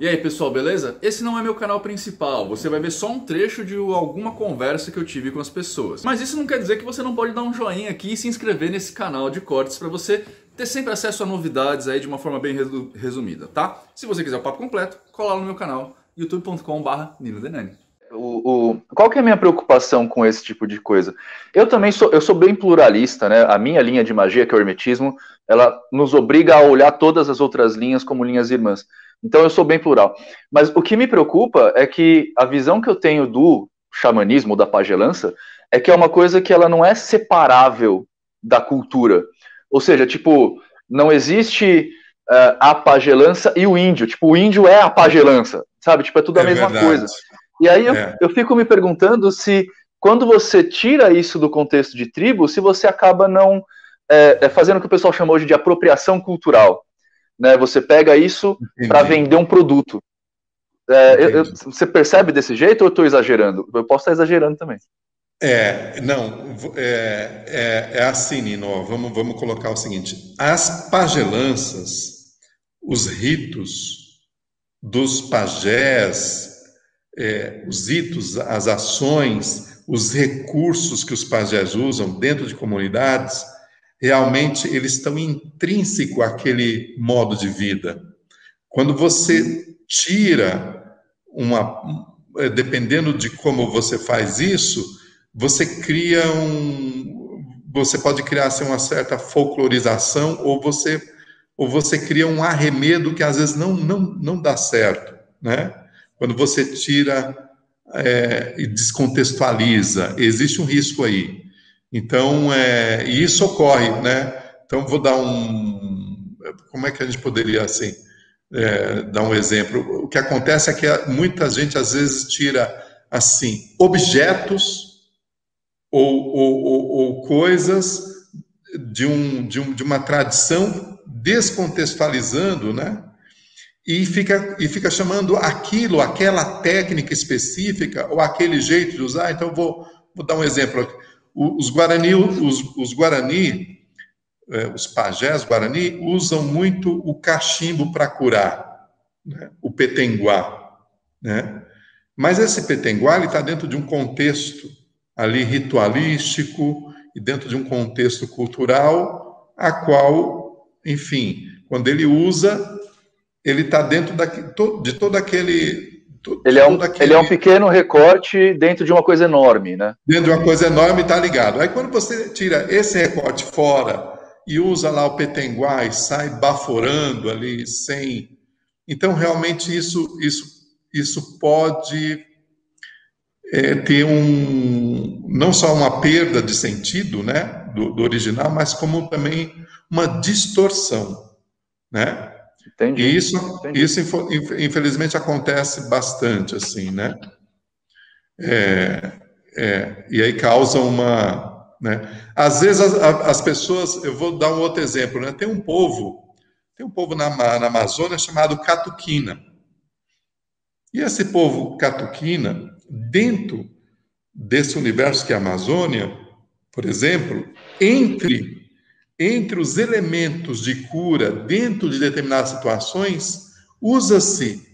E aí pessoal, beleza? Esse não é meu canal principal, você vai ver só um trecho de alguma conversa que eu tive com as pessoas. Mas isso não quer dizer que você não pode dar um joinha aqui e se inscrever nesse canal de cortes para você ter sempre acesso a novidades aí de uma forma bem resumida, tá? Se você quiser o papo completo, cola lá no meu canal, youtube.com/NinoDenani. Qual que é a minha preocupação com esse tipo de coisa? Eu sou bem pluralista, né? A minha linha de magia, que é o hermetismo, ela nos obriga a olhar todas as outras linhas como linhas irmãs. Então eu sou bem plural. Mas o que me preocupa é que a visão que eu tenho do xamanismo, da pagelança, é que é uma coisa que ela não é separável da cultura. Ou seja, tipo, não existe a pagelança e o índio. Tipo, o índio é a pagelança, sabe? Tipo, é tudo a É mesma verdade. coisa. E aí eu fico me perguntando se, quando você tira isso do contexto de tribo, se você acaba não fazendo o que o pessoal chama hoje de apropriação cultural. Né? Você pega isso para vender um produto. Você percebe desse jeito ou eu estou exagerando? Eu posso estar exagerando também. É assim, Nino, vamos colocar o seguinte: as pagelanças, os ritos dos pajés, os ritos, as ações, os recursos que os pajés usam dentro de comunidades, realmente eles estão intrínsecos àquele modo de vida. Quando você tira dependendo de como você faz isso, você pode criar assim, uma certa folclorização ou você cria um arremedo que às vezes não dá certo, né? Quando você tira e descontextualiza, existe um risco aí. Então, e isso ocorre, né? Então, vou dar como é que a gente poderia, assim, dar um exemplo? O que acontece é que muita gente, às vezes, tira, assim, objetos ou coisas de uma tradição, descontextualizando, né? E fica chamando aquela técnica específica, ou aquele jeito de usar. Então, vou dar um exemplo aqui. Os pajés Guarani usam muito o cachimbo para curar, né? O petenguá, né? Mas esse petenguá está dentro de um contexto ali ritualístico e dentro de um contexto cultural, a qual, enfim, quando ele usa, ele está dentro de todo aquele... Ele é um pequeno recorte dentro de uma coisa enorme, né? Dentro de uma coisa enorme, está ligado. Aí quando você tira esse recorte fora e usa lá o petenguá e sai baforando ali, sem... Então, realmente, isso pode ter não só uma perda de sentido, né, do original, mas como também uma distorção, né? Entendi. E isso, infelizmente, acontece bastante, assim, né? E aí causa uma... né? Às vezes as pessoas... Eu vou dar um outro exemplo, né? Tem um povo na Amazônia chamado Catuquina. E esse povo Catuquina, dentro desse universo que é a Amazônia, por exemplo, entre os elementos de cura dentro de determinadas situações, usa-se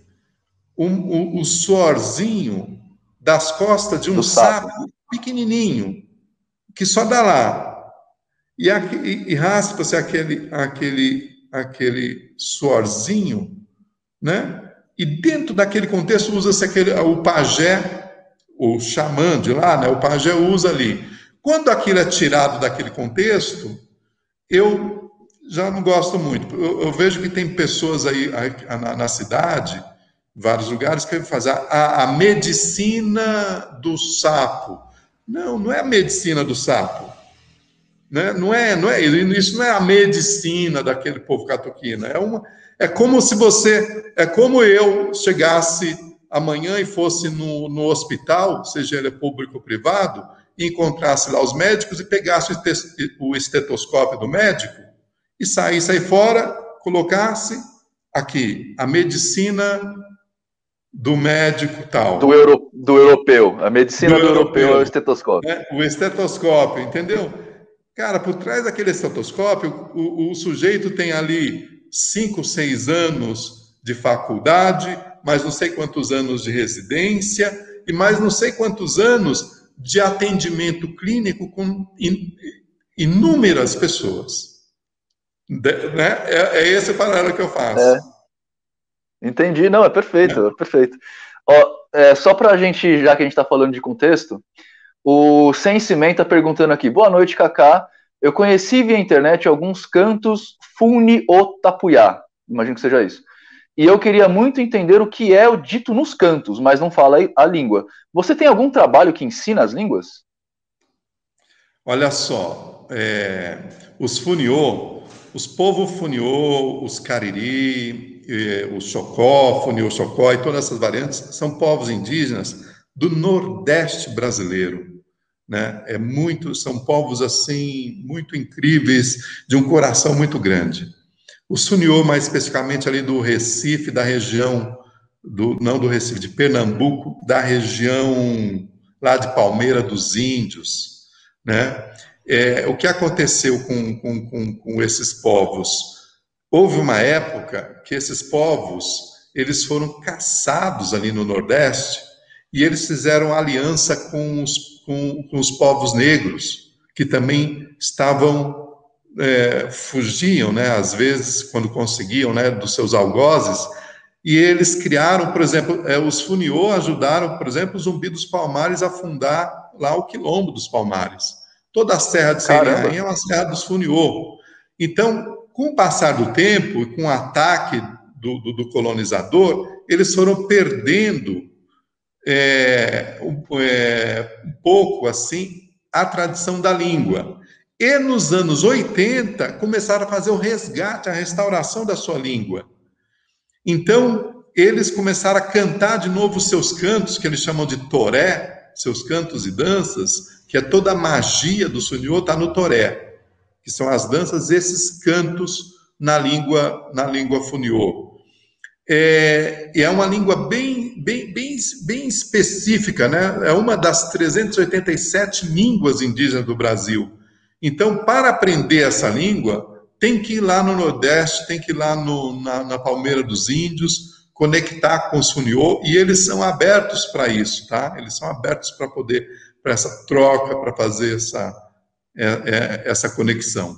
o suorzinho das costas de um sapo pequenininho, que só dá lá. E raspa-se aquele suorzinho, né? E dentro daquele contexto usa-se o pajé, o xamã de lá, né? O pajé usa ali. Quando aquilo é tirado daquele contexto, eu já não gosto muito. Eu vejo que tem pessoas aí na cidade, em vários lugares, que querem fazer a medicina do sapo. Não é a medicina do sapo. Né? Isso não é a medicina daquele povo catuquina. É como eu chegasse amanhã e fosse no hospital, seja ele público ou privado, e encontrasse lá os médicos e pegasse o estetoscópio do médico e saísse fora, colocasse aqui a medicina do médico tal. Do europeu. A medicina do europeu é o estetoscópio. O estetoscópio, entendeu? Cara, por trás daquele estetoscópio, o sujeito tem ali 5, 6 anos de faculdade, mais não sei quantos anos de residência e mais não sei quantos anos de atendimento clínico com inúmeras pessoas. Né? É esse o paralelo que eu faço. Entendi, não, é perfeito, é perfeito. Ó, só pra gente, já que a gente tá falando de contexto, o Sensimen tá perguntando aqui, boa noite, Kaká, eu conheci via internet alguns cantos Funi o Tapuyá, imagino que seja isso, e eu queria muito entender o que é o dito nos cantos, mas não fala a língua. Você tem algum trabalho que ensina as línguas? Olha só, os Funiô, os povos Funiô, os Cariri, o Chocó, Funiô Chocó e todas essas variantes são povos indígenas do Nordeste brasileiro, né? São povos assim muito incríveis, de um coração muito grande. Os Funiô, mais especificamente ali do Recife, da região não do Recife, de Pernambuco, da região lá de Palmeira dos Índios, né? O que aconteceu com esses povos? Houve uma época que esses povos eles foram caçados ali no Nordeste e eles fizeram aliança com os povos negros, que também fugiam, né, às vezes, quando conseguiam, né, dos seus algozes, e eles criaram, por exemplo, os Funiô ajudaram, por exemplo, o Zumbi dos Palmares a fundar lá o Quilombo dos Palmares. Toda a Serra de Serrainha é uma serra dos Funiô. Então, com o passar do tempo e com o ataque do colonizador, eles foram perdendo um pouco assim a tradição da língua. E nos anos 80 começaram a fazer o resgate, a restauração da sua língua. Então, eles começaram a cantar de novo os seus cantos, que eles chamam de toré, seus cantos e danças, que é toda a magia do Funiô está no toré, que são as danças, esses cantos na língua Funiô. É uma língua bem específica, né? É uma das 387 línguas indígenas do Brasil. Então, para aprender essa língua, tem que ir lá no Nordeste, tem que ir lá na Palmeira dos Índios, conectar com os Funiô, e eles são abertos para isso, tá? Eles são abertos para essa troca, para fazer essa conexão.